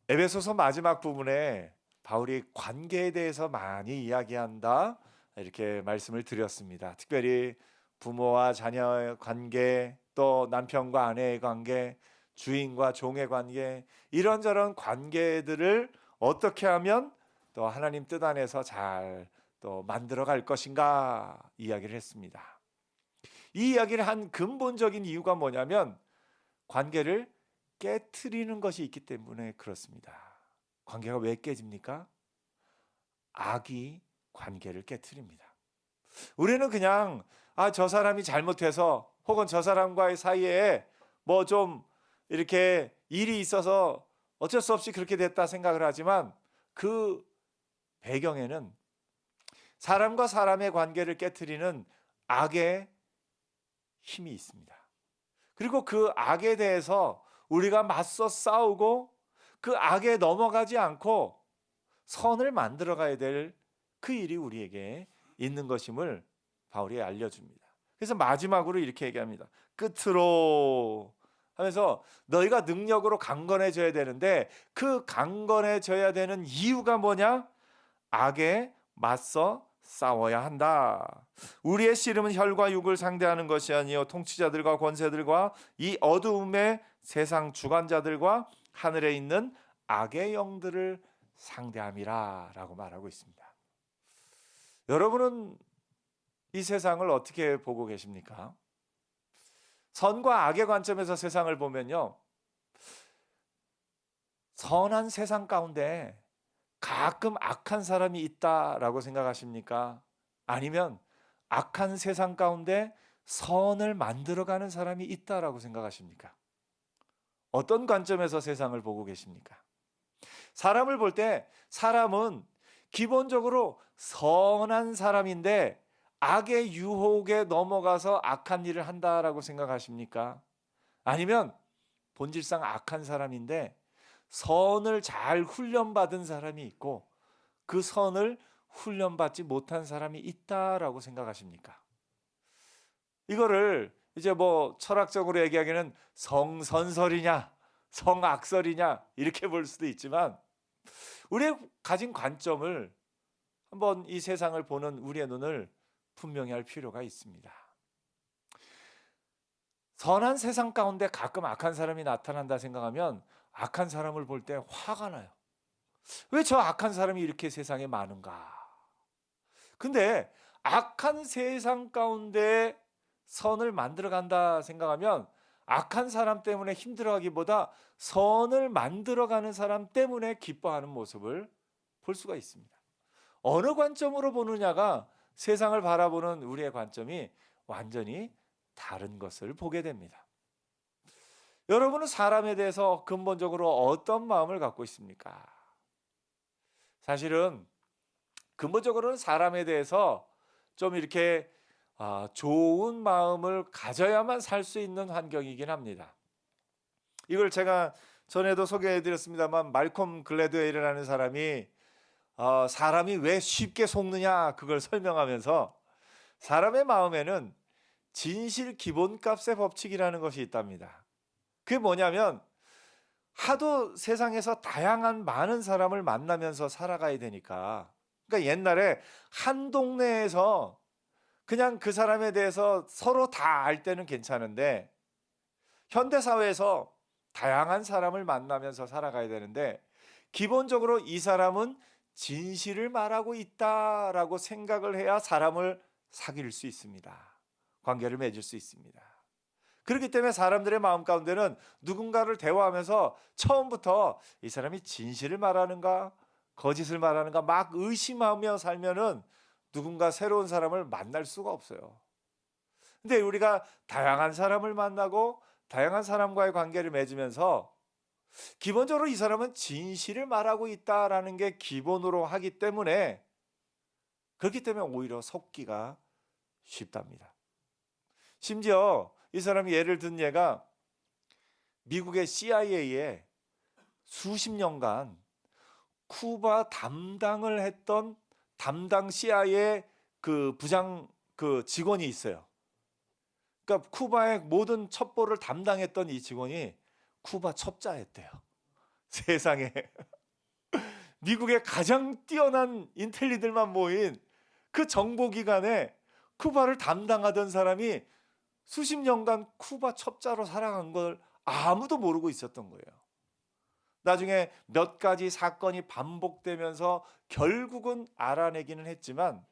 에베소서 마지막 부분에 바울이 관계에 대해서 많이 이야기한다 이렇게 말씀을 드렸습니다. 특별히 부모와 자녀의 관계, 또 남편과 아내의 관계, 주인과 종의 관계, 이런저런 관계들을 어떻게 하면 또 하나님 뜻 안에서 잘 또 만들어 갈 것인가 이야기를 했습니다. 이 이야기를 한 근본적인 이유가 뭐냐면 관계를 깨트리는 것이 있기 때문에 그렇습니다. 관계가 왜 깨집니까? 악이 관계를 깨트립니다. 우리는 그냥 저 사람이 잘못해서 혹은 저 사람과의 사이에 뭐 좀 이렇게 일이 있어서 어쩔 수 없이 그렇게 됐다 생각을 하지만 그 배경에는 사람과 사람의 관계를 깨트리는 악의 힘이 있습니다. 그리고 그 악에 대해서 우리가 맞서 싸우고 그 악에 넘어가지 않고 선을 만들어 가야 될 그 일이 우리에게 있는 것임을 바울이 알려줍니다. 그래서 마지막으로 이렇게 얘기합니다. 끝으로 하면서 너희가 능력으로 강건해져야 되는데 그 강건해져야 되는 이유가 뭐냐? 악에 맞서 싸워야 한다. 우리의 씨름은 혈과 육을 상대하는 것이 아니요 통치자들과 권세들과 이 어두움의 세상 주관자들과 하늘에 있는 악의 영들을 상대함이라라고 말하고 있습니다. 여러분은 이 세상을 어떻게 보고 계십니까? 선과 악의 관점에서 세상을 보면요. 선한 세상 가운데 가끔 악한 사람이 있다라고 생각하십니까? 아니면 악한 세상 가운데 선을 만들어가는 사람이 있다라고 생각하십니까? 어떤 관점에서 세상을 보고 계십니까? 사람을 볼 때 사람은 기본적으로 선한 사람인데 악의 유혹에 넘어가서 악한 일을 한다라고 생각하십니까? 아니면 본질상 악한 사람인데 선을 잘 훈련받은 사람이 있고 그 선을 훈련받지 못한 사람이 있다라고 생각하십니까? 이거를 이제 뭐 철학적으로 얘기하기는 성선설이냐 성악설이냐 이렇게 볼 수도 있지만 우리의 가진 관점을 한번 이 세상을 보는 우리의 눈을 분명히 할 필요가 있습니다. 선한 세상 가운데 가끔 악한 사람이 나타난다 생각하면 악한 사람을 볼 때 화가 나요. 왜 저 악한 사람이 이렇게 세상에 많은가? 근데 악한 세상 가운데 선을 만들어 간다 생각하면 악한 사람 때문에 힘들어하기보다 선을 만들어가는 사람 때문에 기뻐하는 모습을 볼 수가 있습니다. 어느 관점으로 보느냐가 세상을 바라보는 우리의 관점이 완전히 다른 것을 보게 됩니다. 여러분은 사람에 대해서 근본적으로 어떤 마음을 갖고 있습니까? 사실은 근본적으로는 사람에 대해서 좀 이렇게 좋은 마음을 가져야만 살 수 있는 환경이긴 합니다. 이걸 제가 전에도 소개해 드렸습니다만 말콤 글래드웨일이라는 사람이 사람이 왜 쉽게 속느냐 그걸 설명하면서 사람의 마음에는 진실 기본값의 법칙이라는 것이 있답니다. 그게 뭐냐면 하도 세상에서 다양한 많은 사람을 만나면서 살아가야 되니까 그러니까 옛날에 한 동네에서 그냥 그 사람에 대해서 서로 다 알 때는 괜찮은데 현대 사회에서 다양한 사람을 만나면서 살아가야 되는데 기본적으로 이 사람은 진실을 말하고 있다라고 생각을 해야 사람을 사귈 수 있습니다. 관계를 맺을 수 있습니다. 그렇기 때문에 사람들의 마음 가운데는 누군가를 대화하면서 처음부터 이 사람이 진실을 말하는가 거짓을 말하는가 막 의심하며 살면은 누군가 새로운 사람을 만날 수가 없어요. 근데 우리가 다양한 사람을 만나고 다양한 사람과의 관계를 맺으면서 기본적으로 이 사람은 진실을 말하고 있다라는 게 기본으로 하기 때문에 그렇기 때문에 오히려 속기가 쉽답니다. 심지어 이 사람이 예를 든 예가 미국의 CIA에 수십 년간 쿠바 담당을 했던 담당 CIA 그 부장 그 직원이 있어요. 그러니까 쿠바의 모든 첩보를 담당했던 이 직원이 쿠바 첩자였대요. 세상에 미국의 가장 뛰어난 인텔리들만 모인 그 정보기관에 쿠바를 담당하던 사람이 수십 년간 쿠바 첩자로 살아간 걸 아무도 모르고 있었던 거예요. 나중에 몇 가지 사건이 반복되면서 결국은 알아내기는 했지만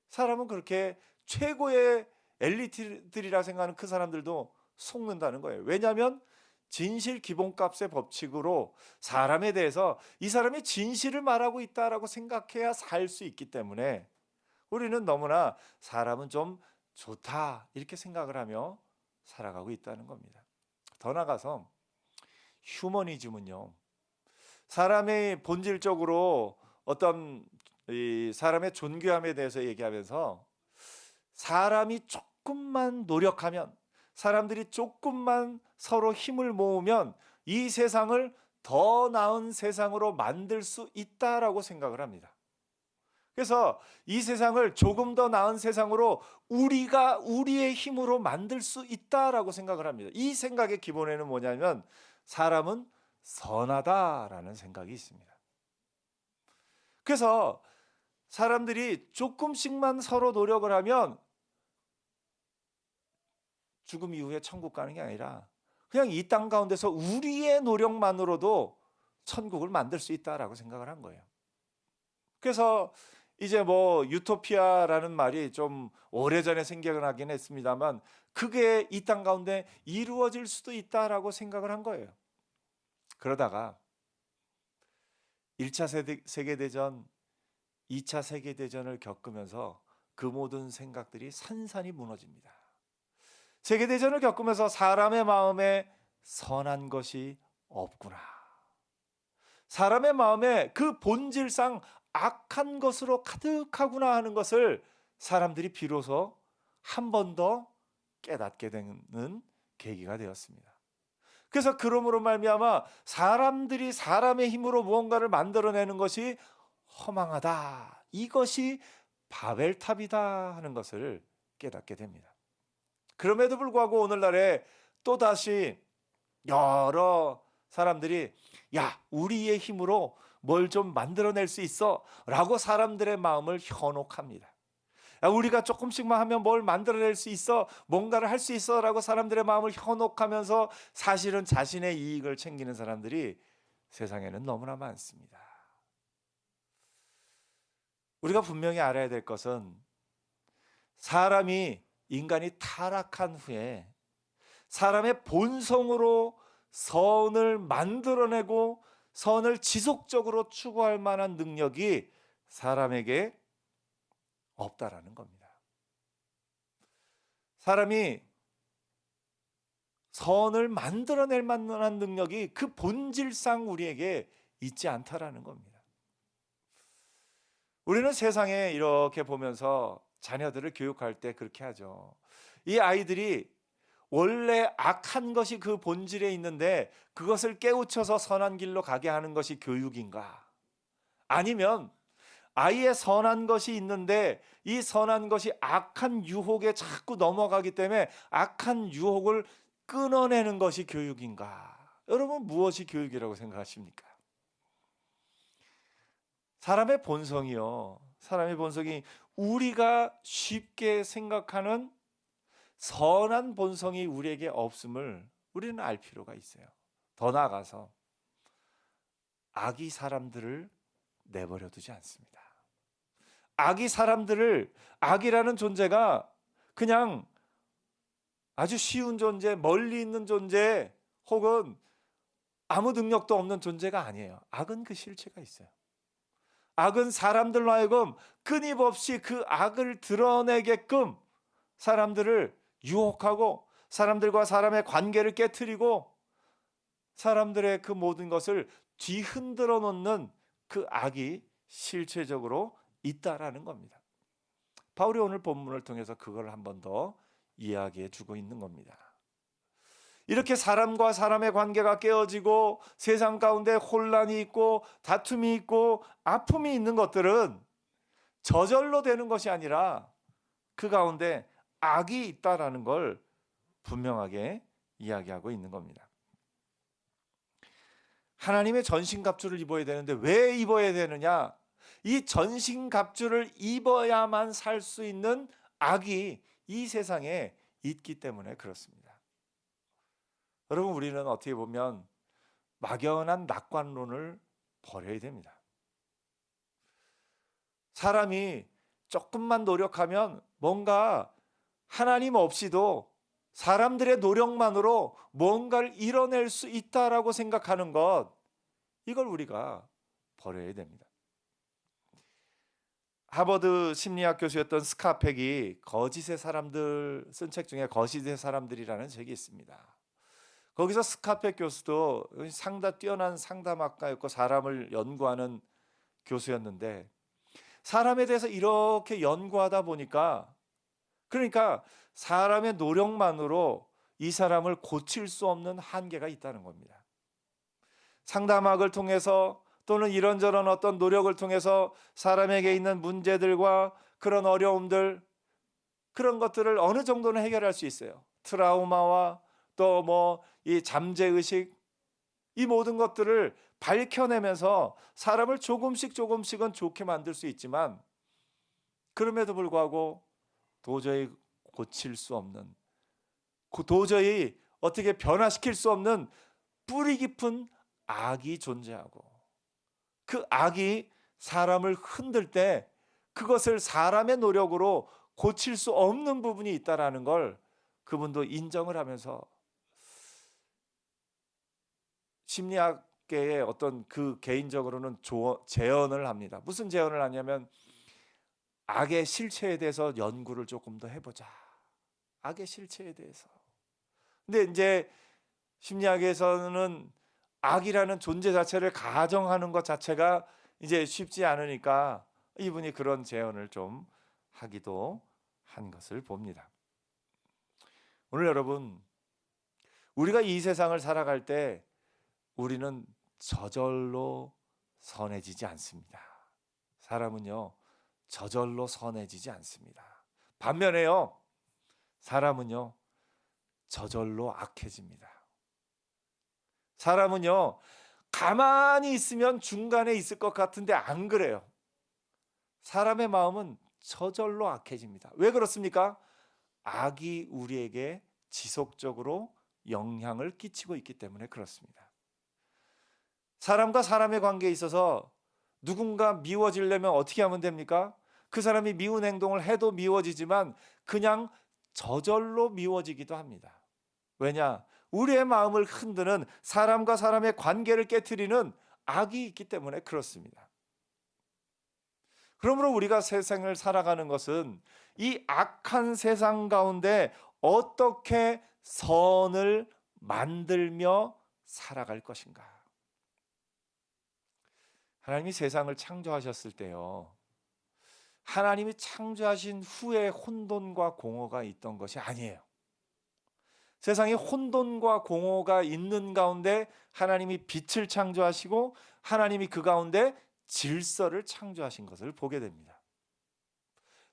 사람은 그렇게 최고의 엘리트들이라 생각하는 그 사람들도 속는다는 거예요. 왜냐하면 진실 기본값의 법칙으로 사람에 대해서 이 사람이 진실을 말하고 있다라고 생각해야 살 수 있기 때문에 우리는 너무나 사람은 좀 좋다 이렇게 생각을 하며 살아가고 있다는 겁니다. 더 나아가서 휴머니즘은요, 사람의 본질적으로 어떤 이 사람의 존귀함에 대해서 얘기하면서 사람이 조금만 노력하면, 사람들이 조금만 서로 힘을 모으면 이 세상을 더 나은 세상으로 만들 수 있다라고 생각을 합니다. 그래서 이 세상을 조금 더 나은 세상으로 우리가 우리의 힘으로 만들 수 있다라고 생각을 합니다. 이 생각의 기본에는 뭐냐면 사람은 선하다라는 생각이 있습니다. 그래서 사람들이 조금씩만 서로 노력을 하면 죽음 이후에 천국 가는 게 아니라 그냥 이 땅 가운데서 우리의 노력만으로도 천국을 만들 수 있다라고 생각을 한 거예요. 그래서 이제 뭐 유토피아라는 말이 좀 오래전에 생각을 하긴 했습니다만 그게 이 땅 가운데 이루어질 수도 있다라고 생각을 한 거예요. 그러다가 1차 세계대전, 2차 세계대전을 겪으면서 그 모든 생각들이 산산이 무너집니다. 세계대전을 겪으면서 사람의 마음에 선한 것이 없구나, 사람의 마음에 그 본질상 악한 것으로 가득하구나 하는 것을 사람들이 비로소 한 번 더 깨닫게 되는 계기가 되었습니다. 그래서 그러므로 말미암아 사람들이 사람의 힘으로 무언가를 만들어내는 것이 허망하다, 이것이 바벨탑이다 하는 것을 깨닫게 됩니다. 그럼에도 불구하고 오늘날에 또다시 여러 사람들이 야, 우리의 힘으로 뭘 좀 만들어낼 수 있어 라고 사람들의 마음을 현혹합니다. 야, 우리가 조금씩만 하면 뭘 만들어낼 수 있어, 뭔가를 할 수 있어 라고 사람들의 마음을 현혹하면서 사실은 자신의 이익을 챙기는 사람들이 세상에는 너무나 많습니다. 우리가 분명히 알아야 될 것은 인간이 타락한 후에 사람의 본성으로 선을 만들어내고 선을 지속적으로 추구할 만한 능력이 사람에게 없다라는 겁니다. 사람이 선을 만들어낼 만한 능력이 그 본질상 우리에게 있지 않다라는 겁니다. 우리는 세상에 이렇게 보면서 자녀들을 교육할 때 그렇게 하죠. 이 아이들이 원래 악한 것이 그 본질에 있는데 그것을 깨우쳐서 선한 길로 가게 하는 것이 교육인가? 아니면 아이의 선한 것이 있는데 이 선한 것이 악한 유혹에 자꾸 넘어가기 때문에 악한 유혹을 끊어내는 것이 교육인가? 여러분, 무엇이 교육이라고 생각하십니까? 사람의 본성이요, 사람의 본성이 우리가 쉽게 생각하는 선한 본성이 우리에게 없음을 우리는 알 필요가 있어요. 더 나아가서 악이 사람들을 내버려 두지 않습니다. 악이라는 존재가 그냥 아주 쉬운 존재, 멀리 있는 존재, 혹은 아무 능력도 없는 존재가 아니에요. 악은 그 실체가 있어요. 악은 사람들로 하여금 끊임없이 그 악을 드러내게끔 사람들을 유혹하고 사람들과 사람의 관계를 깨트리고 사람들의 그 모든 것을 뒤흔들어 놓는 그 악이 실체적으로 있다라는 겁니다. 바울이 오늘 본문을 통해서 그걸 한 번 더 이야기해 주고 있는 겁니다. 이렇게 사람과 사람의 관계가 깨어지고 세상 가운데 혼란이 있고 다툼이 있고 아픔이 있는 것들은 저절로 되는 것이 아니라 그 가운데 악이 있다라는 걸 분명하게 이야기하고 있는 겁니다. 하나님의 전신갑주를 입어야 되는데 왜 입어야 되느냐? 이 전신갑주를 입어야만 살 수 있는 악이 이 세상에 있기 때문에 그렇습니다. 여러분, 우리는 어떻게 보면 막연한 낙관론을 버려야 됩니다. 사람이 조금만 노력하면 뭔가 하나님 없이도 사람들의 노력만으로 뭔가를 이뤄낼 수 있다라고 생각하는 것, 이걸 우리가 버려야 됩니다. 하버드 심리학 교수였던 스카펙이 거짓의 사람들 쓴 책 중에 거짓의 사람들이라는 책이 있습니다. 거기서 스카펙 교수도 뛰어난 상담학가였고 사람을 연구하는 교수였는데, 사람에 대해서 이렇게 연구하다 보니까, 그러니까 사람의 노력만으로 이 사람을 고칠 수 없는 한계가 있다는 겁니다. 상담학을 통해서 또는 이런저런 어떤 노력을 통해서 사람에게 있는 문제들과 그런 어려움들, 그런 것들을 어느 정도는 해결할 수 있어요. 트라우마와 또 이 잠재의식, 이 모든 것들을 밝혀내면서 사람을 조금씩은 좋게 만들 수 있지만, 그럼에도 불구하고 도저히 고칠 수 없는, 도저히 어떻게 변화시킬 수 없는 뿌리 깊은 악이 존재하고, 그 악이 사람을 흔들 때 그것을 사람의 노력으로 고칠 수 없는 부분이 있다라는 걸 그분도 인정을 하면서 심리학계의 어떤 그 개인적으로는 제언을 합니다. 무슨 제언을 하냐면, 악의 실체에 대해서 연구를 조금 더 해보자. 악의 실체에 대해서. 근데 이제 심리학에서는 악이라는 존재 자체를 가정하는 것 자체가 이제 쉽지 않으니까 이분이 그런 제언을 좀 하기도 한 것을 봅니다. 오늘 여러분, 우리가 이 세상을 살아갈 때 우리는 저절로 선해지지 않습니다. 사람은요, 저절로 선해지지 않습니다. 반면에요, 사람은요, 저절로 악해집니다. 사람은요, 가만히 있으면 중간에 있을 것 같은데 안 그래요. 사람의 마음은 저절로 악해집니다. 왜 그렇습니까? 악이 우리에게 지속적으로 영향을 끼치고 있기 때문에 그렇습니다. 사람과 사람의 관계에 있어서 누군가 미워지려면 어떻게 하면 됩니까? 그 사람이 미운 행동을 해도 미워지지만 그냥 저절로 미워지기도 합니다. 왜냐? 우리의 마음을 흔드는, 사람과 사람의 관계를 깨트리는 악이 있기 때문에 그렇습니다. 그러므로 우리가 세상을 살아가는 것은 이 악한 세상 가운데 어떻게 선을 만들며 살아갈 것인가. 하나님이 세상을 창조하셨을 때요, 하나님이 창조하신 후에 혼돈과 공허가 있던 것이 아니에요. 세상에 혼돈과 공허가 있는 가운데 하나님이 빛을 창조하시고 하나님이 그 가운데 질서를 창조하신 것을 보게 됩니다.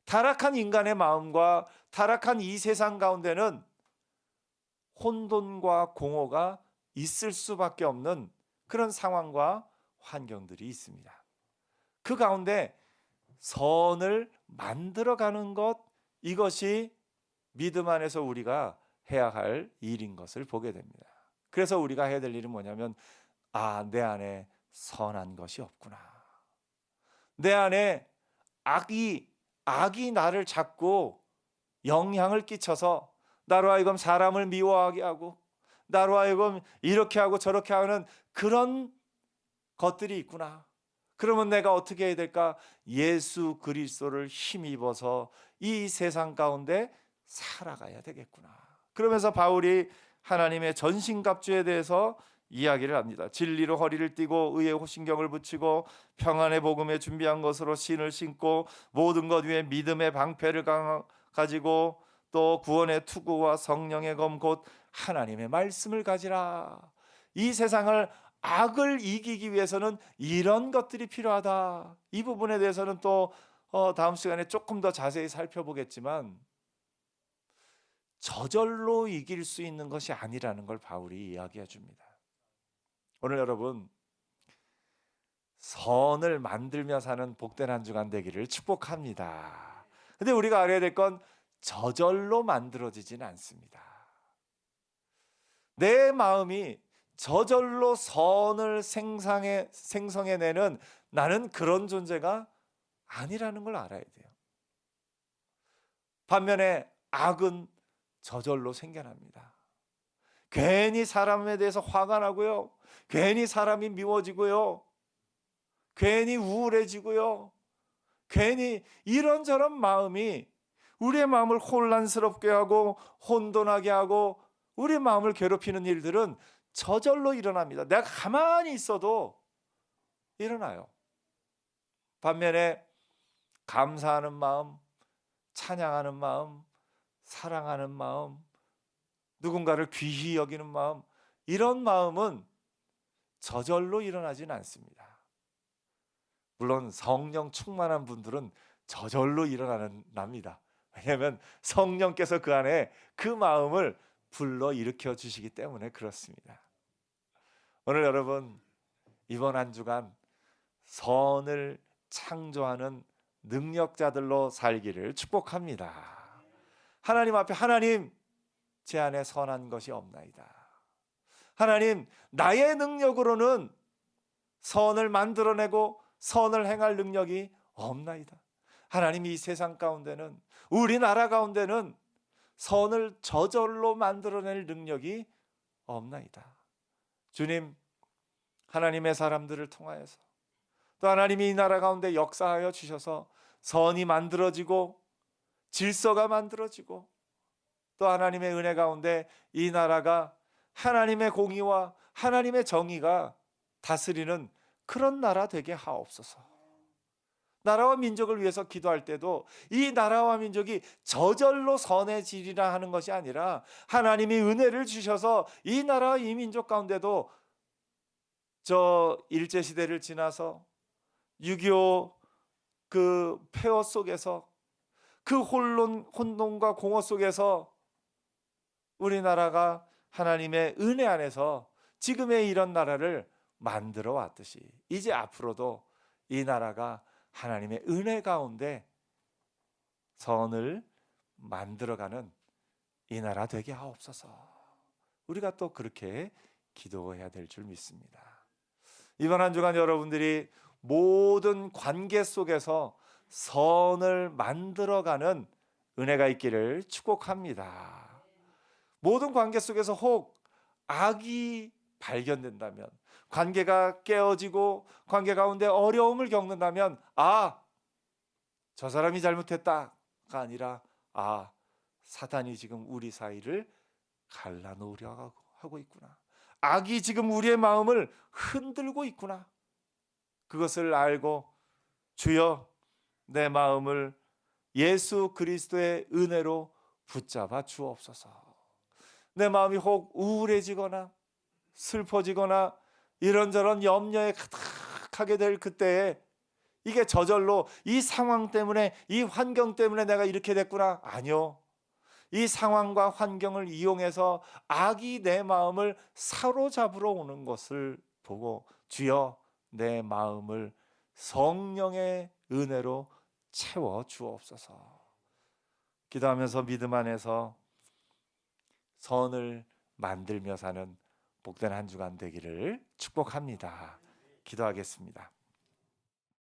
타락한 인간의 마음과 타락한 이 세상 가운데는 혼돈과 공허가 있을 수밖에 없는 그런 상황과 환경들이 있습니다. 그 가운데 선을 만들어가는 것, 이것이 믿음 안에서 우리가 해야 할 일인 것을 보게 됩니다. 그래서 우리가 해야 될 일은 뭐냐면, 내 안에 선한 것이 없구나. 내 안에 악이 나를 자꾸 영향을 끼쳐서 나로 하여금 사람을 미워하게 하고 나로 하여금 이렇게 하고 저렇게 하는 그런 것들이 있구나. 그러면 내가 어떻게 해야 될까? 예수 그리스도를 힘입어서 이 세상 가운데 살아가야 되겠구나. 그러면서 바울이 하나님의 전신갑주에 대해서 이야기를 합니다. 진리로 허리를 띠고 의의 호신경을 붙이고 평안의 복음에 준비한 것으로 신을 신고 모든 것 위에 믿음의 방패를 가지고 또 구원의 투구와 성령의 검 곧 하나님의 말씀을 가지라. 이 세상을 악을 이기기 위해서는 이런 것들이 필요하다. 이 부분에 대해서는 또 다음 시간에 조금 더 자세히 살펴보겠지만, 저절로 이길 수 있는 것이 아니라는 걸 바울이 이야기해 줍니다. 오늘 여러분, 선을 만들며 사는 복된 한 주간 되기를 축복합니다. 근데 우리가 알아야 될 건 저절로 만들어지진 않습니다. 내 마음이 저절로 선을 생성해내는 나는 그런 존재가 아니라는 걸 알아야 돼요. 반면에 악은 저절로 생겨납니다. 괜히 사람에 대해서 화가 나고요. 괜히 사람이 미워지고요. 괜히 우울해지고요. 괜히 이런저런 마음이 우리의 마음을 혼란스럽게 하고 혼돈하게 하고 우리의 마음을 괴롭히는 일들은 저절로 일어납니다. 내가 가만히 있어도 일어나요. 반면에 감사하는 마음, 찬양하는 마음, 사랑하는 마음, 누군가를 귀히 여기는 마음, 이런 마음은 저절로 일어나진 않습니다. 물론 성령 충만한 분들은 저절로 일어납니다. 왜냐하면 성령께서 그 안에 그 마음을 불러일으켜 주시기 때문에 그렇습니다. 오늘 여러분, 이번 한 주간 선을 창조하는 능력자들로 살기를 축복합니다. 하나님 앞에, 하나님, 제 안에 선한 것이 없나이다. 하나님, 나의 능력으로는 선을 만들어내고 선을 행할 능력이 없나이다. 하나님, 이 세상 가운데는, 우리나라 가운데는 선을 저절로 만들어낼 능력이 없나이다. 주님, 하나님의 사람들을 통하여서 또 하나님이 이 나라 가운데 역사하여 주셔서 선이 만들어지고 질서가 만들어지고 또 하나님의 은혜 가운데 이 나라가 하나님의 공의와 하나님의 정의가 다스리는 그런 나라 되게 하옵소서. 나라와 민족을 위해서 기도할 때도 이 나라와 민족이 저절로 선해지리라 하는 것이 아니라 하나님이 은혜를 주셔서 이 나라와 이 민족 가운데도 저 일제시대를 지나서 6.25 그 폐허 속에서 그 혼돈과 공허 속에서 우리나라가 하나님의 은혜 안에서 지금의 이런 나라를 만들어 왔듯이 이제 앞으로도 이 나라가 하나님의 은혜 가운데 선을 만들어가는 이 나라 되게 하옵소서. 우리가 또 그렇게 기도해야 될 줄 믿습니다. 이번 한 주간 여러분들이 모든 관계 속에서 선을 만들어가는 은혜가 있기를 축복합니다. 모든 관계 속에서 혹 악이 발견된다면, 관계가 깨어지고 관계 가운데 어려움을 겪는다면, 저 사람이 잘못했다가 아니라 사단이 지금 우리 사이를 갈라놓으려고 하고 있구나. 악이 지금 우리의 마음을 흔들고 있구나. 그것을 알고 주여, 내 마음을 예수 그리스도의 은혜로 붙잡아 주옵소서. 내 마음이 혹 우울해지거나 슬퍼지거나 이런저런 염려에 가득하게 될 그때에 이게 저절로 이 상황 때문에, 이 환경 때문에 내가 이렇게 됐구나. 아니요. 이 상황과 환경을 이용해서 악이 내 마음을 사로잡으러 오는 것을 보고 주여, 내 마음을 성령의 은혜로 채워 주옵소서. 기도하면서 믿음 안에서 선을 만들며 사는 복된 한 주간 되기를 축복합니다. 기도하겠습니다.